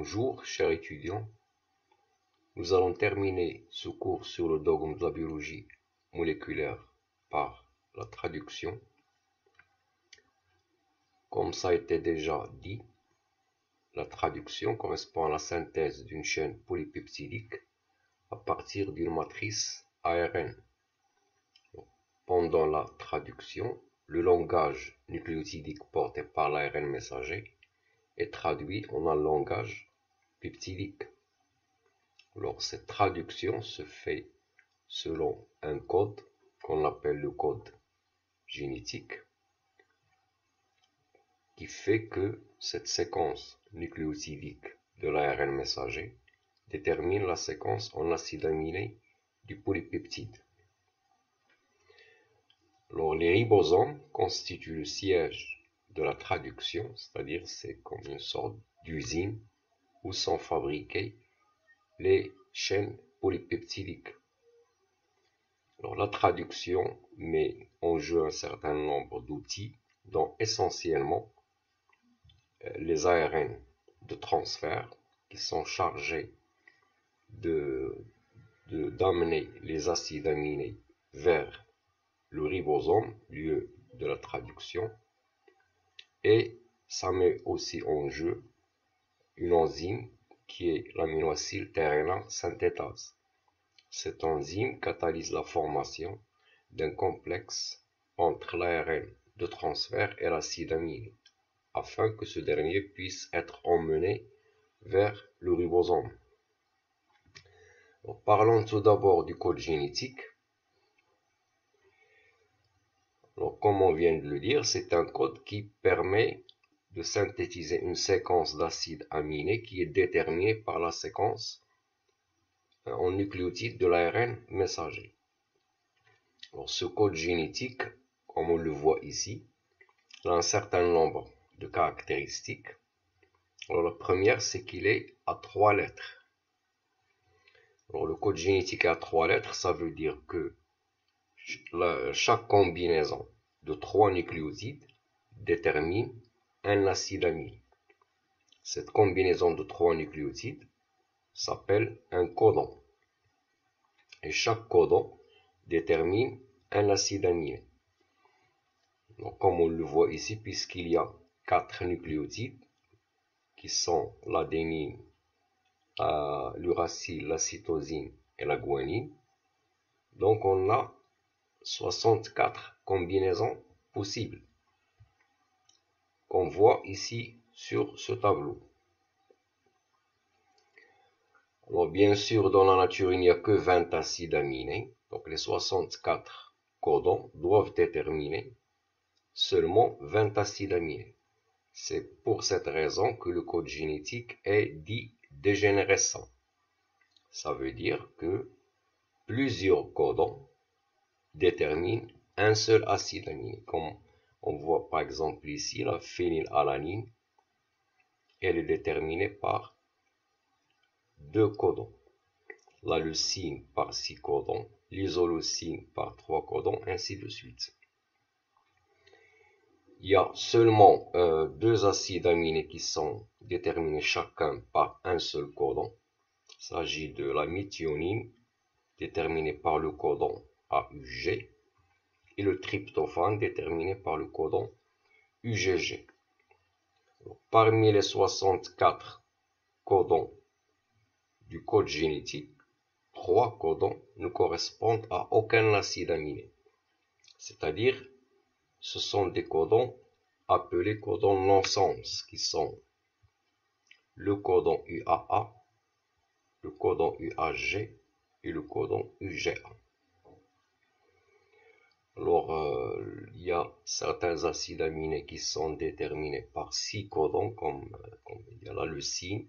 Bonjour, chers étudiants. Nous allons terminer ce cours sur le dogme de la biologie moléculaire par la traduction. Comme ça a été déjà dit, la traduction correspond à la synthèse d'une chaîne polypeptidique à partir d'une matrice ARN. Pendant la traduction, le langage nucléotidique porté par l'ARN messager est traduit en un langage peptidique. Alors, cette traduction se fait selon un code qu'on appelle le code génétique, qui fait que cette séquence nucléotidique de l'ARN messager détermine la séquence en acide aminé du polypeptide. Alors, les ribosomes constituent le siège de la traduction, c'est-à-dire c'est comme une sorte d'usine où sont fabriquées les chaînes polypeptidiques. Alors, la traduction met en jeu un certain nombre d'outils, dont essentiellement les ARN de transfert qui sont chargés d'amener les acides aminés vers le ribosome, lieu de la traduction, et ça met aussi en jeu une enzyme qui est l'aminoacide tRNA synthétase. Cette enzyme catalyse la formation d'un complexe entre l'ARN de transfert et l'acide aminé, afin que ce dernier puisse être emmené vers le ribosome. Donc, parlons tout d'abord du code génétique. Alors, comme on vient de le dire, c'est un code qui permet de synthétiser une séquence d'acides aminés qui est déterminée par la séquence en nucléotides de l'ARN messager. Alors, ce code génétique, comme on le voit ici, a un certain nombre de caractéristiques. Alors, la première, c'est qu'il est à 3 lettres. Alors, le code génétique à 3 lettres, ça veut dire que chaque combinaison de 3 nucléotides détermine un acide aminé. Cette combinaison de 3 nucléotides s'appelle un codon. Et chaque codon détermine un acide aminé. Donc, comme on le voit ici, puisqu'il y a 4 nucléotides qui sont l'adénine, l'uracile, la cytosine et la guanine, donc on a 64 combinaisons possibles qu'on voit ici sur ce tableau. Alors, bien sûr, dans la nature, il n'y a que 20 acides aminés. Donc, les 64 codons doivent déterminer seulement 20 acides aminés. C'est pour cette raison que le code génétique est dit dégénérescent. Ça veut dire que plusieurs codons déterminent un seul acide aminé. Comme on voit par exemple ici, la phénylalanine, elle est déterminée par 2 codons. La leucine par 6 codons, l'isoleucine par 3 codons, ainsi de suite. Il y a seulement 2 acides aminés qui sont déterminés chacun par un seul codon. Il s'agit de la méthionine, déterminée par le codon AUG, et le tryptophane, déterminé par le codon UGG. Parmi les 64 codons du code génétique, 3 codons ne correspondent à aucun acide aminé. C'est-à-dire, ce sont des codons appelés codons non-sens, qui sont le codon UAA, le codon UAG et le codon UGA. Alors, il y a certains acides aminés qui sont déterminés par 6 codons, comme il y a la leucine,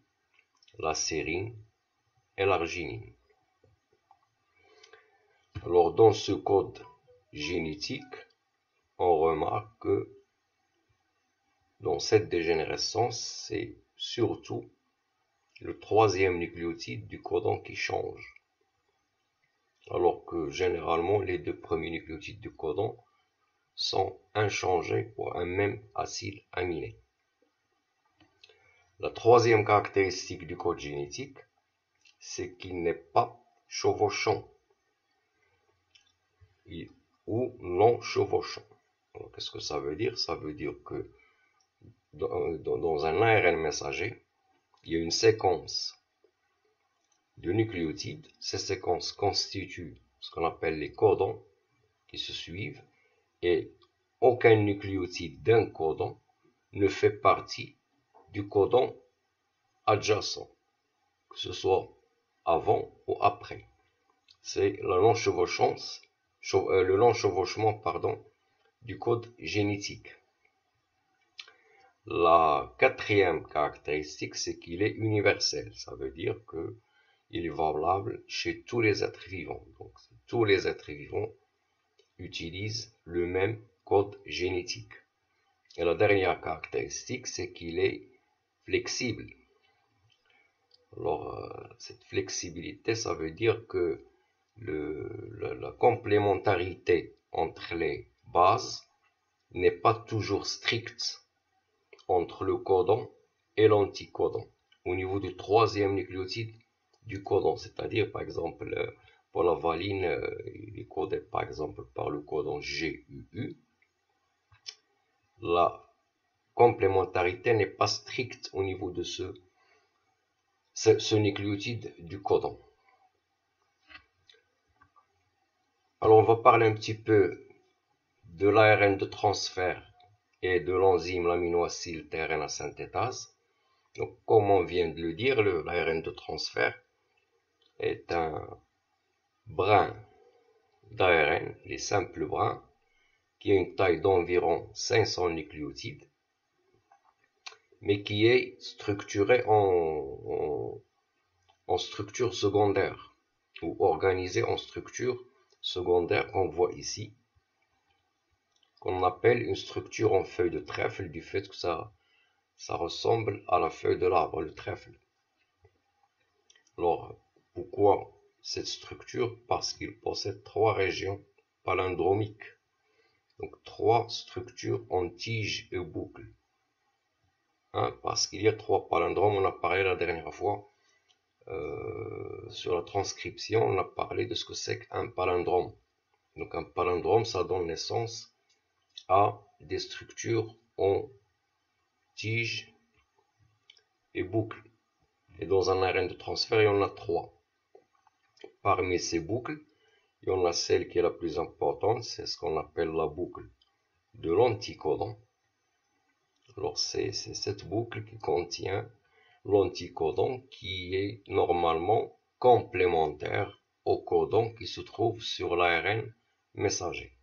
la sérine et l'arginine. Alors, dans ce code génétique, on remarque que dans cette dégénérescence, c'est surtout le 3e nucléotide du codon qui change, alors que généralement les 2 premiers nucléotides du codon sont inchangés pour un même acide aminé. La troisième caractéristique du code génétique, c'est qu'il n'est pas chevauchant ou non chevauchant. Qu'est-ce que ça veut dire? Ça veut dire que dans un ARN messager, il y a une séquence de nucléotides. Ces séquences constituent ce qu'on appelle les codons qui se suivent, et aucun nucléotide d'un codon ne fait partie du codon adjacent, que ce soit avant ou après. C'est la non-chevauchance, le non-chevauchement, pardon, du code génétique. La quatrième caractéristique, c'est qu'il est universel. Ça veut dire qu'il est valable chez tous les êtres vivants. Donc, tous les êtres vivants utilisent le même code génétique. Et la dernière caractéristique, c'est qu'il est flexible. Alors, cette flexibilité, ça veut dire que la complémentarité entre les bases n'est pas toujours stricte entre le codon et l'anticodon au niveau du troisième nucléotide du codon, c'est-à-dire par exemple pour la valine, il est codé par exemple par le codon GUU. La complémentarité n'est pas stricte au niveau de ce nucléotide du codon. Alors on va parler un petit peu de l'ARN de transfert et de l'enzyme l'aminoacyle tRNA synthétase. Donc, comme on vient de le dire, l'ARN de transfert est un brin d'ARN, les simples brins, qui a une taille d'environ 500 nucléotides, mais qui est structuré en structure secondaire, ou organisé en structure secondaire qu'on voit ici, qu'on appelle une structure en feuille de trèfle, du fait que ça ressemble à la feuille de l'arbre, le trèfle. Alors, pourquoi cette structure? Parce qu'il possède trois régions palindromiques. Donc, trois structures en tige et boucle. Parce qu'il y a trois palindromes, on a parlé la dernière fois, sur la transcription, on a parlé de ce que c'est qu'un palindrome. Donc, un palindrome, ça donne naissance à des structures en tige et boucle. Et dans un ARN de transfert, il y en a trois. Parmi ces boucles, il y en a celle qui est la plus importante, c'est ce qu'on appelle la boucle de l'anticodon. Alors c'est cette boucle qui contient l'anticodon qui est normalement complémentaire au codon qui se trouve sur l'ARN messager.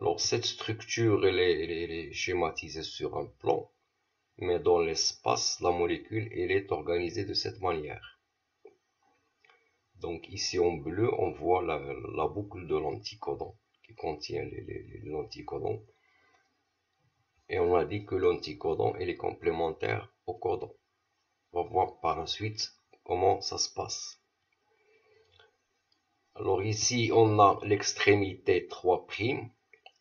Alors cette structure elle est schématisée sur un plan, mais dans l'espace, la molécule elle est organisée de cette manière. Donc ici en bleu, on voit la boucle de l'anticodon qui contient l'anticodon. Et on a dit que l'anticodon est complémentaire au codon. On va voir par la suite comment ça se passe. Alors ici, on a l'extrémité 3'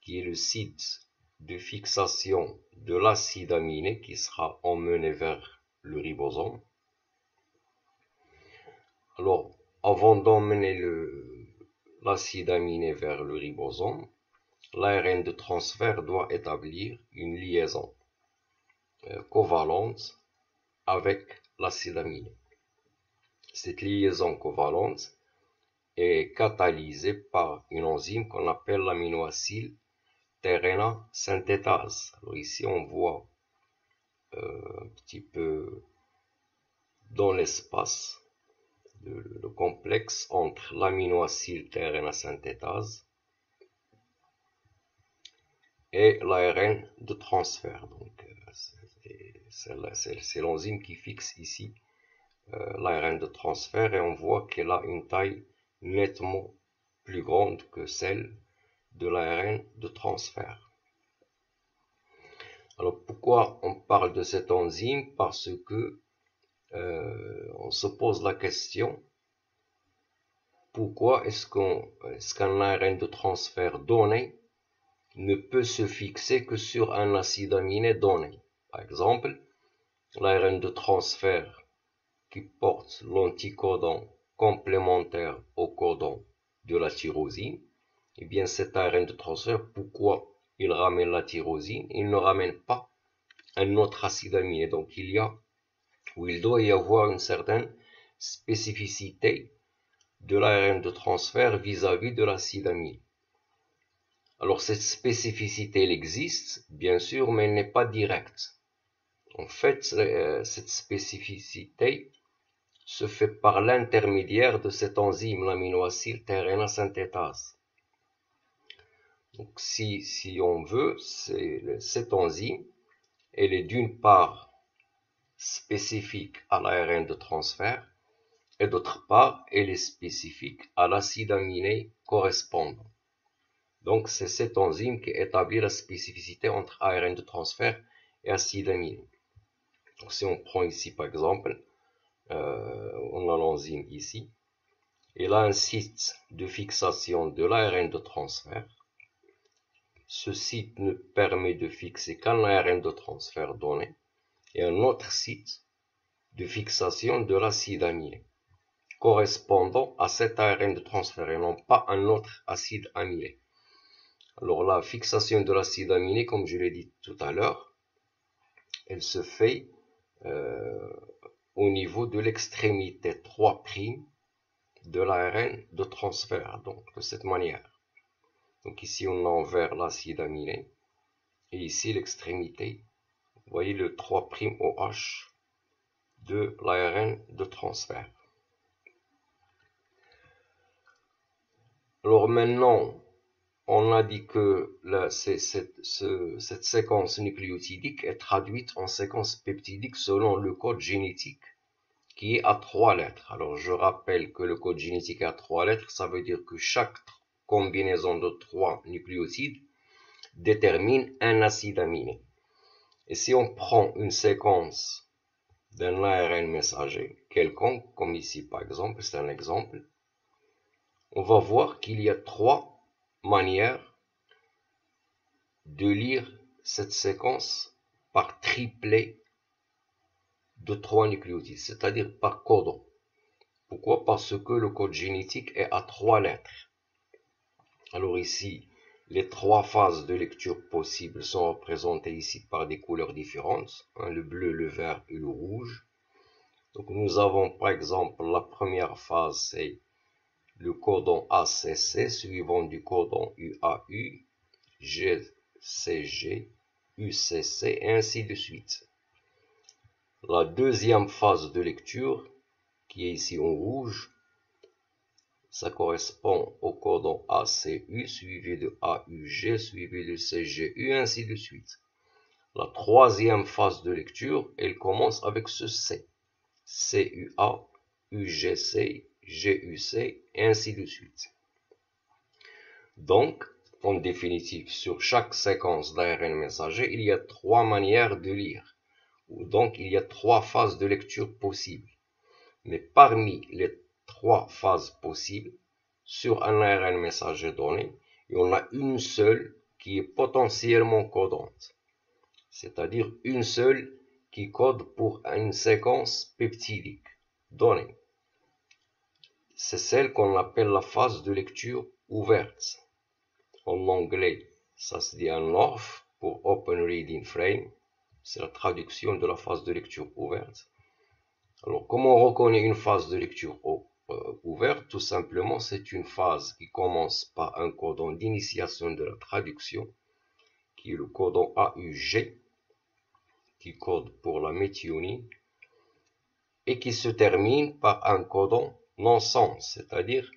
qui est le site de fixation de l'acide aminé qui sera emmené vers le ribosome. Alors, avant d'emmener l'acide aminé vers le ribosome, l'ARN de transfert doit établir une liaison covalente avec l'acide aminé. Cette liaison covalente est catalysée par une enzyme qu'on appelle l'aminoacyle tRNA synthétase. Alors ici on voit un petit peu dans l'espace le complexe entre l'aminoacyle tRNA synthétase et l'ARN de transfert. Donc c'est l'enzyme qui fixe ici l'ARN de transfert, et on voit qu'elle a une taille nettement plus grande que celle de l'ARN de transfert. Alors pourquoi on parle de cette enzyme? Parce que on se pose la question, pourquoi est-ce qu'un ARN de transfert donné ne peut se fixer que sur un acide aminé donné? Par exemple, l'ARN de transfert qui porte l'anticodon complémentaire au codon de la tyrosine, et bien cet ARN de transfert, pourquoi il ramène la tyrosine? Il ne ramène pas un autre acide aminé. Donc il doit y avoir une certaine spécificité de l'ARN de transfert vis-à-vis de l'acide aminé. Alors cette spécificité, elle existe, bien sûr, mais elle n'est pas directe. En fait, cette spécificité se fait par l'intermédiaire de cet enzyme, l'aminoacide tRNA synthétase. Donc si on veut, cette enzyme, elle est d'une part spécifique à l'ARN de transfert et d'autre part, elle est spécifique à l'acide aminé correspondant. Donc c'est cette enzyme qui établit la spécificité entre ARN de transfert et acide aminé. Donc si on prend ici par exemple, on a l'enzyme ici, elle a un site de fixation de l'ARN de transfert. Ce site ne permet de fixer qu'un ARN de transfert donné et un autre site de fixation de l'acide aminé correspondant à cet ARN de transfert et non pas un autre acide aminé. Alors la fixation de l'acide aminé, comme je l'ai dit tout à l'heure, elle se fait au niveau de l'extrémité 3' de l'ARN de transfert, donc de cette manière. Donc ici on a envers l'acide aminé et ici l'extrémité, vous voyez le 3' OH de l'ARN de transfert. Alors maintenant, on a dit que cette séquence nucléotidique est traduite en séquence peptidique selon le code génétique qui est à 3 lettres. Alors je rappelle que le code génétique est à 3 lettres, ça veut dire que chaque combinaison de 3 nucléotides détermine un acide aminé. Et si on prend une séquence d'un ARN messager quelconque, comme ici par exemple, c'est un exemple, on va voir qu'il y a 3 manières de lire cette séquence par triplet de 3 nucléotides, c'est-à-dire par codon. Pourquoi? Parce que le code génétique est à 3 lettres. Alors ici, les 3 phases de lecture possibles sont représentées ici par des couleurs différentes, hein, le bleu, le vert et le rouge. Donc nous avons par exemple la première phase, c'est le codon ACC suivant du codon UAU, GCG, UCC et ainsi de suite. La deuxième phase de lecture, qui est ici en rouge, ça correspond au codon ACU suivi de AUG suivi de CGU, ainsi de suite. La troisième phase de lecture, elle commence avec ce C, CUA, UGC, GUC, et ainsi de suite. Donc, en définitive, sur chaque séquence d'ARN messager, il y a 3 manières de lire. Donc, il y a 3 phases de lecture possibles. Mais parmi les 3 phases possibles, sur un ARN messager donné, il y en a une seule qui est potentiellement codante. C'est-à-dire une seule qui code pour une séquence peptidique donnée. C'est celle qu'on appelle la phase de lecture ouverte. En anglais, ça se dit un ORF pour Open Reading Frame. C'est la traduction de la phase de lecture ouverte. Alors, comment on reconnaît une phase de lecture ouverte? Tout simplement, c'est une phase qui commence par un codon d'initiation de la traduction, qui est le codon AUG, qui code pour la méthionine, et qui se termine par un codon non-sens, c'est-à-dire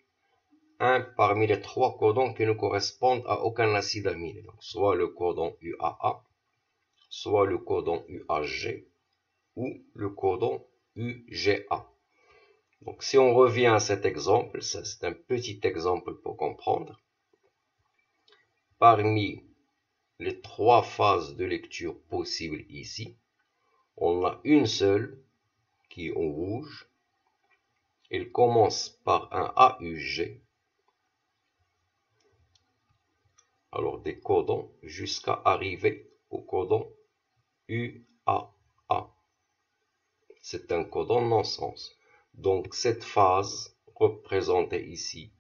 un parmi les 3 codons qui ne correspondent à aucun acide aminé. Donc, soit le codon UAA, soit le codon UAG, ou le codon UGA. Donc si on revient à cet exemple, c'est un petit exemple pour comprendre. Parmi les 3 phases de lecture possibles ici, on a une seule qui est en rouge. Elle commence par un AUG, alors des codons, jusqu'à arriver au codon UAA. C'est un codon non-sens. Donc cette phase représentée ici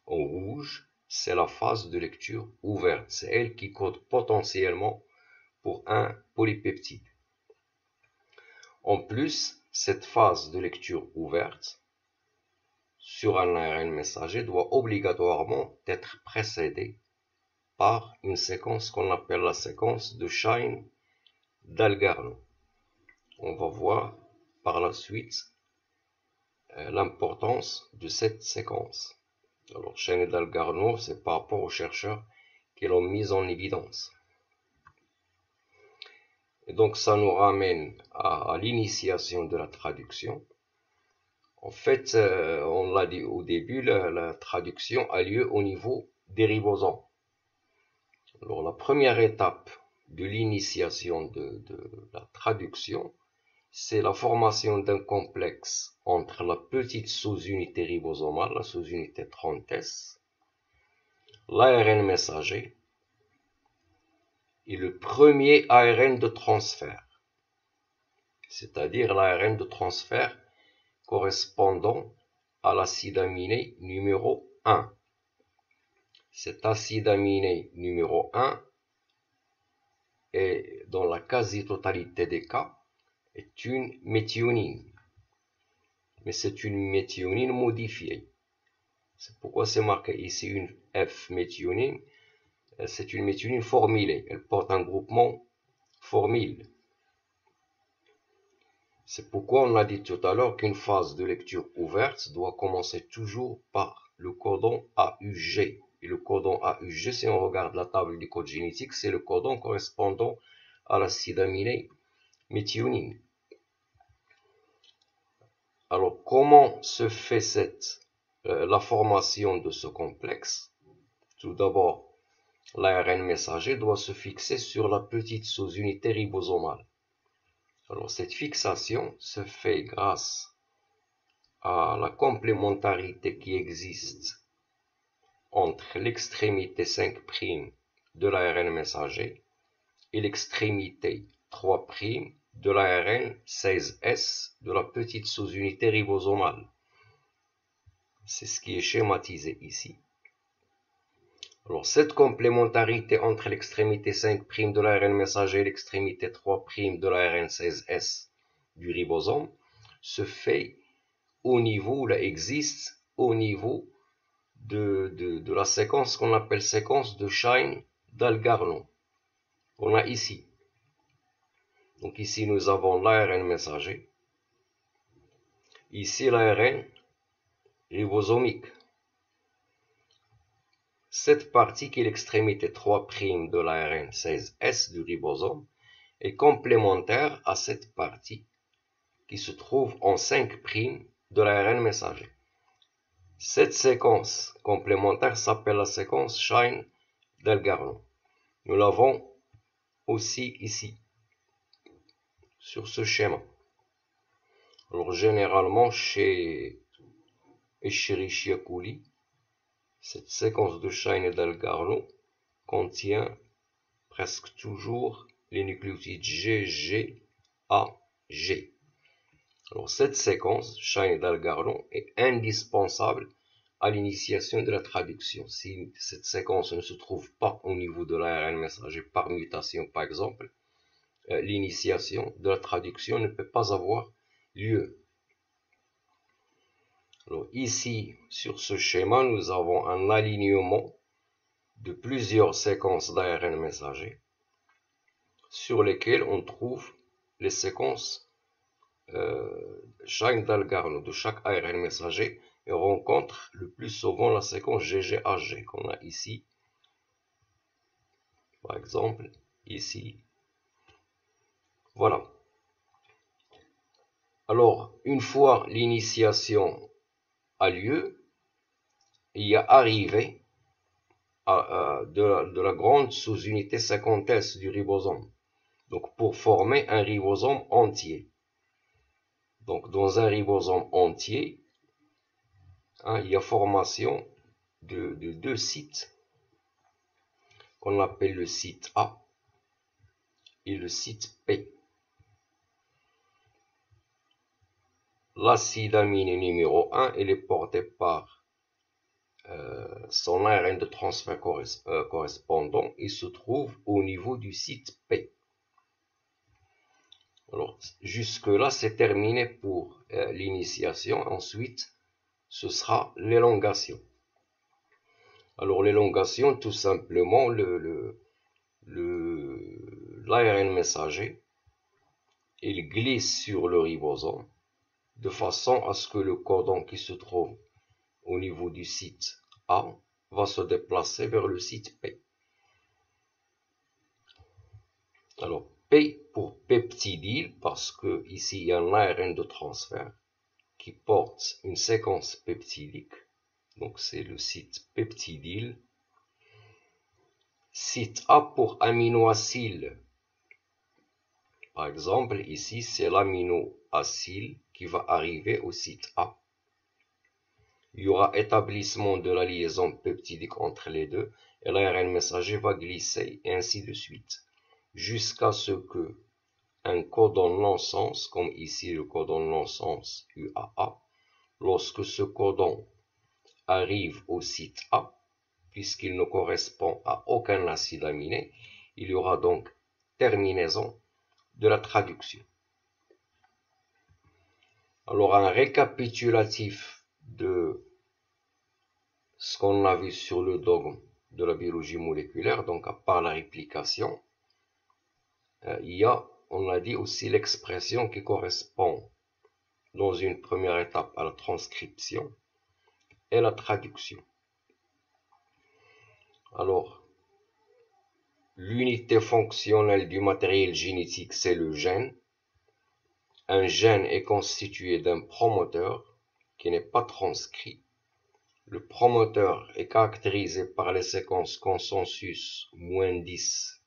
en rouge, c'est la phase de lecture ouverte. C'est elle qui code potentiellement pour un polypeptide. En plus, cette phase de lecture ouverte sur un ARN messager doit obligatoirement être précédée par une séquence qu'on appelle la séquence de Shine-Dalgarno. On va voir par la suite l'importance de cette séquence. Alors, Shine-Dalgarno, c'est par rapport aux chercheurs qui l'ont mise en évidence. Et donc, ça nous ramène à l'initiation de la traduction. En fait, on l'a dit au début, la traduction a lieu au niveau des ribosomes. Alors, la première étape de l'initiation de la traduction, c'est la formation d'un complexe entre la petite sous-unité ribosomale, la sous-unité 30S, l'ARN messager et le premier ARN de transfert, c'est-à-dire l'ARN de transfert correspondant à l'acide aminé numéro 1. Cet acide aminé numéro 1 est, dans la quasi-totalité des cas, est une méthionine. Mais c'est une méthionine modifiée. C'est pourquoi c'est marqué ici une F-méthionine. C'est une méthionine formylée. Elle porte un groupement formyle. C'est pourquoi on a dit tout à l'heure qu'une phase de lecture ouverte doit commencer toujours par le codon AUG. Et le codon AUG, si on regarde la table du code génétique, c'est le codon correspondant à l'acide aminé méthionine. Alors, comment se fait la formation de ce complexe? Tout d'abord, l'ARN messager doit se fixer sur la petite sous-unité ribosomale. Alors, cette fixation se fait grâce à la complémentarité qui existe entre l'extrémité 5' de l'ARN messager et l'extrémité 3' de l'ARN 16S de la petite sous-unité ribosomale. C'est ce qui est schématisé ici. Alors, cette complémentarité entre l'extrémité 5' de l'ARN messager et l'extrémité 3' de l'ARN 16S du ribosome se fait au niveau, là existe au niveau de la séquence qu'on appelle séquence de Shine-Dalgarno. On a ici. Donc ici, nous avons l'ARN messager. Ici, l'ARN ribosomique. Cette partie qui est l'extrémité 3' de l'ARN 16S du ribosome est complémentaire à cette partie qui se trouve en 5' de l'ARN messager. Cette séquence complémentaire s'appelle la séquence Shine-Dalgarno. Nous l'avons aussi ici, sur ce schéma. Alors généralement chez Escherichia coli, cette séquence de Shine-Dalgarno contient presque toujours les nucléotides GGAG. Alors cette séquence Shine-Dalgarno est indispensable à l'initiation de la traduction. Si cette séquence ne se trouve pas au niveau de l'ARN messager par mutation par exemple, l'initiation de la traduction ne peut pas avoir lieu. Alors ici, sur ce schéma, nous avons un alignement de plusieurs séquences d'ARN messager sur lesquelles on trouve les séquences Shine-Dalgarno de chaque ARN messager et on rencontre le plus souvent la séquence GGAG qu'on a ici, par exemple, ici. Voilà. Alors, une fois l'initiation a lieu, il y a arrivé de la grande sous-unité 50S du ribosome. Donc, pour former un ribosome entier. Donc, dans un ribosome entier, il y a formation de deux sites qu'on appelle le site A et le site P. l'acide aminé numéro 1, il est porté par son ARN de transfert correspondant. Il se trouve au niveau du site P. Alors, jusque-là, c'est terminé pour l'initiation. Ensuite, ce sera l'élongation. Alors, l'élongation, tout simplement, l'ARN messager, il glisse sur le ribosome de façon à ce que le codon qui se trouve au niveau du site A va se déplacer vers le site P. Alors, P pour peptidyle, parce que ici il y a un ARN de transfert qui porte une séquence peptidique. Donc, c'est le site peptidyle. Site A pour aminoacyl. Par exemple, ici, c'est l'aminoacyl qui va arriver au site A. Il y aura établissement de la liaison peptidique entre les deux et l'ARN messager va glisser et ainsi de suite jusqu'à ce que un codon non-sens, comme ici le codon non-sens UAA, lorsque ce codon arrive au site A, puisqu'il ne correspond à aucun acide aminé, il y aura donc terminaison de la traduction. Alors, un récapitulatif de ce qu'on a vu sur le dogme de la biologie moléculaire, donc à part la réplication, il y a, on a dit aussi, l'expression qui correspond dans une première étape à la transcription et la traduction. Alors, l'unité fonctionnelle du matériel génétique, c'est le gène. Un gène est constitué d'un promoteur qui n'est pas transcrit. Le promoteur est caractérisé par les séquences consensus -10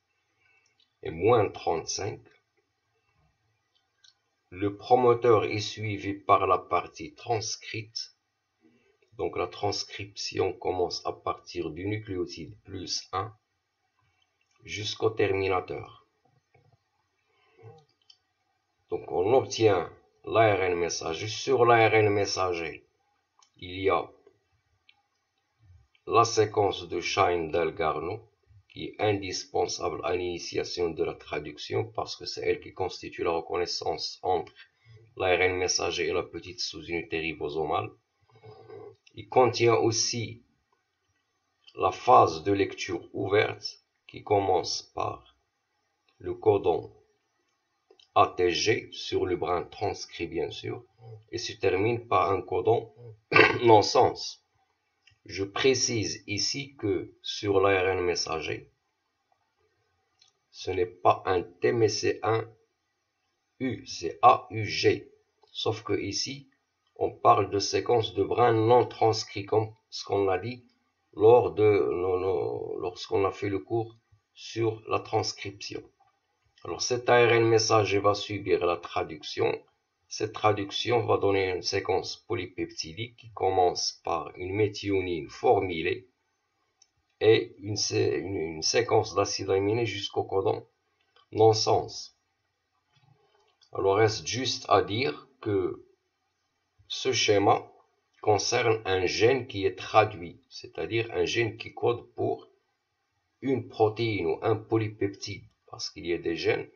et -35. Le promoteur est suivi par la partie transcrite. Donc la transcription commence à partir du nucléotide plus 1 jusqu'au terminateur. Donc on obtient l'ARN messager. Sur l'ARN messager, il y a la séquence de Shine-Dalgarno qui est indispensable à l'initiation de la traduction parce que c'est elle qui constitue la reconnaissance entre l'ARN messager et la petite sous-unité ribosomale. Il contient aussi la phase de lecture ouverte qui commence par le codon ATG sur le brin transcrit bien sûr et se termine par un codon non-sens. Je précise ici que sur l'ARN messager, ce n'est pas un T mais c'est un U, c'est AUG. Sauf que ici, on parle de séquence de brins non transcrits comme ce qu'on a dit lorsqu'on a fait le cours sur la transcription. Alors cet ARN messager va subir la traduction. Cette traduction va donner une séquence polypeptidique qui commence par une méthionine formylée et une séquence d'acides aminés jusqu'au codon non-sens. Alors reste juste à dire que ce schéma concerne un gène qui est traduit, c'est-à-dire un gène qui code pour une protéine ou un polypeptide, parce qu'il y a des gènes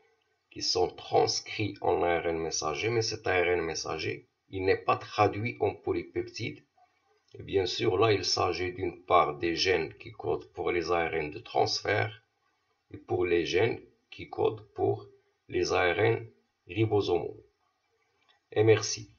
qui sont transcrits en ARN messager, mais cet ARN messager, il n'est pas traduit en polypeptide. Et bien sûr, là, il s'agit d'une part des gènes qui codent pour les ARN de transfert et pour les gènes qui codent pour les ARN ribosomaux. Et merci.